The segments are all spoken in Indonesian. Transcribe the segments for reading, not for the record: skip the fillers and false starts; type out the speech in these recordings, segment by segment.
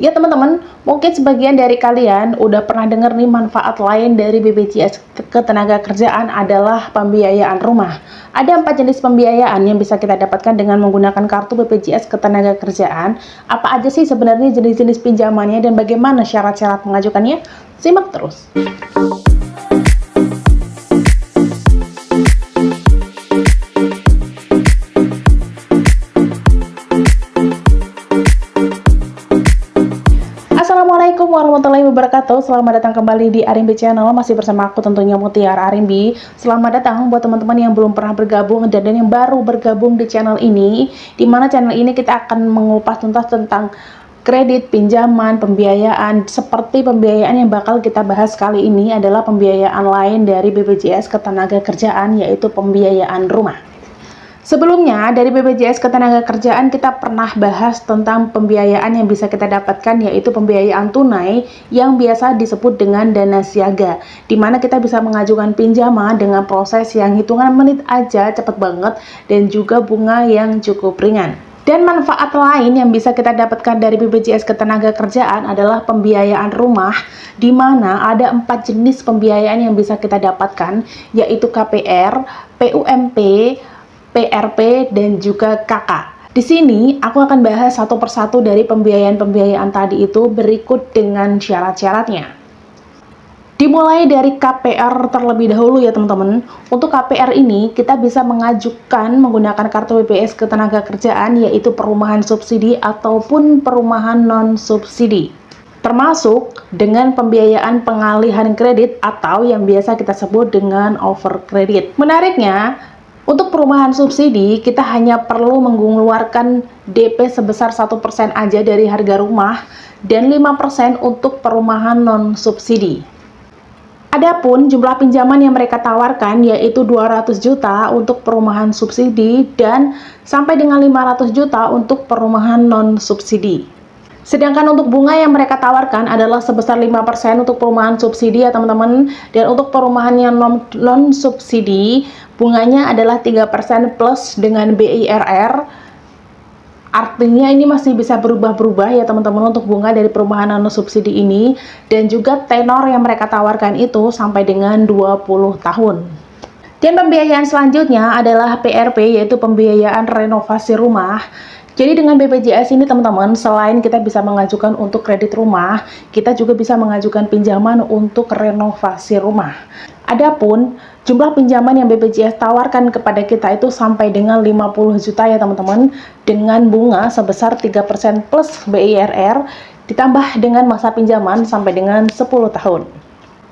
Ya teman-teman, mungkin sebagian dari kalian udah pernah dengar nih manfaat lain dari BPJS Ketenagakerjaan adalah pembiayaan rumah. Ada 4 jenis pembiayaan yang bisa kita dapatkan dengan menggunakan kartu BPJS Ketenagakerjaan. Apa aja sih sebenarnya jenis-jenis pinjamannya dan bagaimana syarat-syarat mengajukannya? Simak terus. Assalamualaikum warahmatullahi wabarakatuh. Selamat datang kembali di Arimbi Channel. Masih bersama aku tentunya Mutiara Arimbi. Selamat datang buat teman-teman yang belum pernah bergabung dan yang baru bergabung di channel ini. Di mana channel ini kita akan mengupas tuntas tentang kredit, pinjaman, pembiayaan. Seperti pembiayaan yang bakal kita bahas kali ini adalah pembiayaan lain dari BPJS Ketenagakerjaan, yaitu pembiayaan rumah. Sebelumnya, dari BPJS Ketenagakerjaan kita pernah bahas tentang pembiayaan yang bisa kita dapatkan, yaitu pembiayaan tunai yang biasa disebut dengan dana siaga, di mana kita bisa mengajukan pinjaman dengan proses yang hitungan menit aja, cepet banget, dan juga bunga yang cukup ringan. Dan manfaat lain yang bisa kita dapatkan dari BPJS Ketenagakerjaan adalah pembiayaan rumah, di mana ada 4 jenis pembiayaan yang bisa kita dapatkan, yaitu KPR, PUMP, PRP, dan juga KK. Di sini aku akan bahas satu persatu dari pembiayaan-pembiayaan tadi itu berikut dengan syarat-syaratnya. Dimulai dari KPR terlebih dahulu ya teman-teman. Untuk KPR ini kita bisa mengajukan menggunakan kartu BPJS Ketenagakerjaan, yaitu perumahan subsidi ataupun perumahan non-subsidi. Termasuk dengan pembiayaan pengalihan kredit atau yang biasa kita sebut dengan over kredit. Menariknya, untuk perumahan subsidi, kita hanya perlu mengeluarkan DP sebesar 1% aja dari harga rumah dan 5% untuk perumahan non-subsidi. Adapun jumlah pinjaman yang mereka tawarkan yaitu 200 juta untuk perumahan subsidi dan sampai dengan 500 juta untuk perumahan non-subsidi. Sedangkan untuk bunga yang mereka tawarkan adalah sebesar 5% untuk perumahan subsidi ya teman-teman. Dan untuk perumahan yang non-subsidi, bunganya adalah 3% plus dengan BIRR. Artinya ini masih bisa berubah-berubah ya teman-teman untuk bunga dari perumahan non-subsidi ini. Dan juga tenor yang mereka tawarkan itu sampai dengan 20 tahun. Dan pembiayaan selanjutnya adalah PRP, yaitu pembiayaan renovasi rumah. Jadi dengan BPJS ini teman-teman, selain kita bisa mengajukan untuk kredit rumah, kita juga bisa mengajukan pinjaman untuk renovasi rumah. Adapun jumlah pinjaman yang BPJS tawarkan kepada kita itu sampai dengan 50 juta ya teman-teman, dengan bunga sebesar 3% plus BIRR, ditambah dengan masa pinjaman sampai dengan 10 tahun.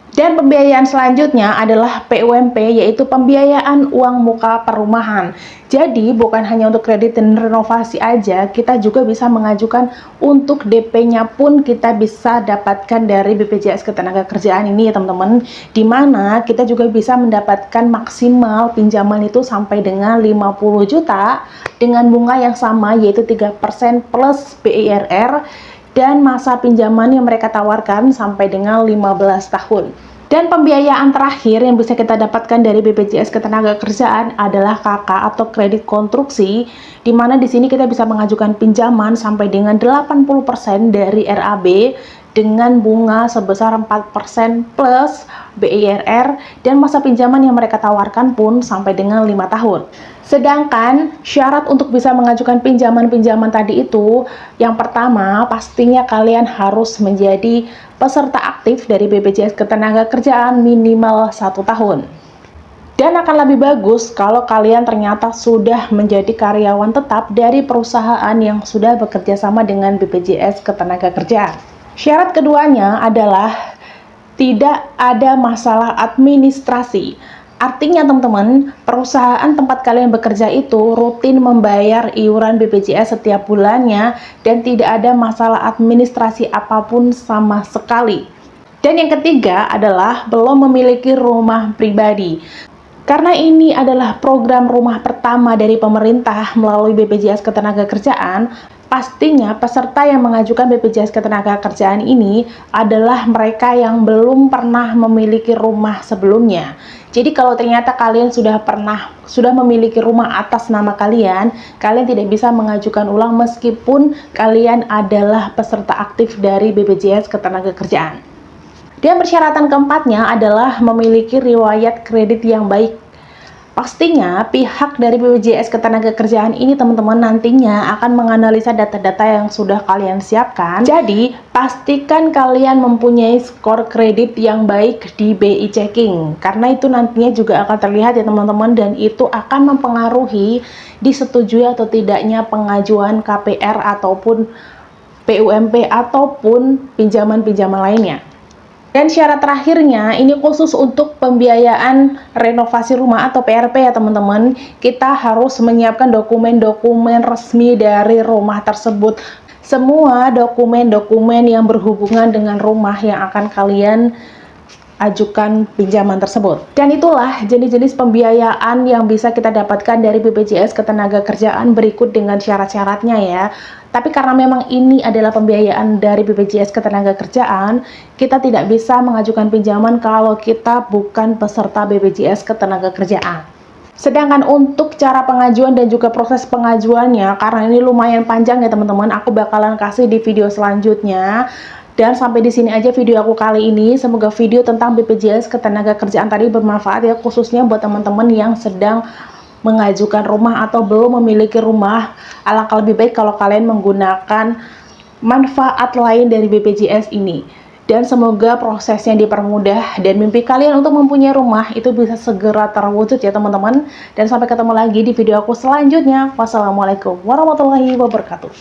Dan pembiayaan selanjutnya adalah PUMP, yaitu pembiayaan uang muka perumahan. Jadi bukan hanya untuk kredit dan renovasi aja, kita juga bisa mengajukan untuk DP-nya pun kita bisa dapatkan dari BPJS Ketenagakerjaan ini ya teman-teman. Dimana kita juga bisa mendapatkan maksimal pinjaman itu sampai dengan 50 juta dengan bunga yang sama, yaitu 3% plus BIRR. Dan masa pinjaman yang mereka tawarkan sampai dengan 15 tahun. Dan pembiayaan terakhir yang bisa kita dapatkan dari BPJS Ketenagakerjaan adalah KK atau kredit konstruksi, di mana di sini kita bisa mengajukan pinjaman sampai dengan 80% dari RAB dengan bunga sebesar 4% plus BIRR, dan masa pinjaman yang mereka tawarkan pun sampai dengan 5 tahun. Sedangkan syarat untuk bisa mengajukan pinjaman-pinjaman tadi itu, yang pertama pastinya kalian harus menjadi peserta aktif dari BPJS Ketenagakerjaan minimal 1 tahun. Dan akan lebih bagus kalau kalian ternyata sudah menjadi karyawan tetap dari perusahaan yang sudah bekerja sama dengan BPJS Ketenagakerjaan. Syarat keduanya adalah tidak ada masalah administrasi. Artinya teman-teman, perusahaan tempat kalian bekerja itu rutin membayar iuran BPJS setiap bulannya dan tidak ada masalah administrasi apapun sama sekali. Dan yang ketiga adalah belum memiliki rumah pribadi. Karena ini adalah program rumah pertama dari pemerintah melalui BPJS Ketenagakerjaan, Pastinya peserta yang mengajukan BPJS Ketenagakerjaan ini adalah mereka yang belum pernah memiliki rumah sebelumnya. Jadi kalau ternyata kalian sudah memiliki rumah atas nama kalian, kalian tidak bisa mengajukan ulang meskipun kalian adalah peserta aktif dari BPJS Ketenagakerjaan. Dan persyaratan keempatnya adalah memiliki riwayat kredit yang baik. Pastinya pihak dari BPJS Ketenagakerjaan ini teman-teman nantinya akan menganalisa data-data yang sudah kalian siapkan. Jadi pastikan kalian mempunyai skor kredit yang baik di BI Checking, karena itu nantinya juga akan terlihat ya teman-teman, dan itu akan mempengaruhi disetujui atau tidaknya pengajuan KPR ataupun PUMP ataupun pinjaman-pinjaman lainnya. Dan syarat terakhirnya, ini khusus untuk pembiayaan renovasi rumah atau PRP ya teman-teman. Kita harus menyiapkan dokumen-dokumen resmi dari rumah tersebut. Semua dokumen-dokumen yang berhubungan dengan rumah yang akan kalian ajukan pinjaman tersebut. Dan itulah jenis-jenis pembiayaan yang bisa kita dapatkan dari BPJS Ketenagakerjaan berikut dengan syarat-syaratnya ya. Tapi karena memang ini adalah pembiayaan dari BPJS Ketenagakerjaan, kita tidak bisa mengajukan pinjaman kalau kita bukan peserta BPJS Ketenagakerjaan. Sedangkan untuk cara pengajuan dan juga proses pengajuannya, karena ini lumayan panjang ya teman-teman, aku bakalan kasih di video selanjutnya. Dan sampai di sini aja video aku kali ini. Semoga video tentang BPJS Ketenagakerjaan tadi bermanfaat ya, khususnya buat teman-teman yang sedang mengajukan rumah atau belum memiliki rumah. Alangkah lebih baik kalau kalian menggunakan manfaat lain dari BPJS ini. Dan semoga prosesnya dipermudah dan mimpi kalian untuk mempunyai rumah itu bisa segera terwujud ya teman-teman. Dan sampai ketemu lagi di video aku selanjutnya. Wassalamualaikum warahmatullahi wabarakatuh.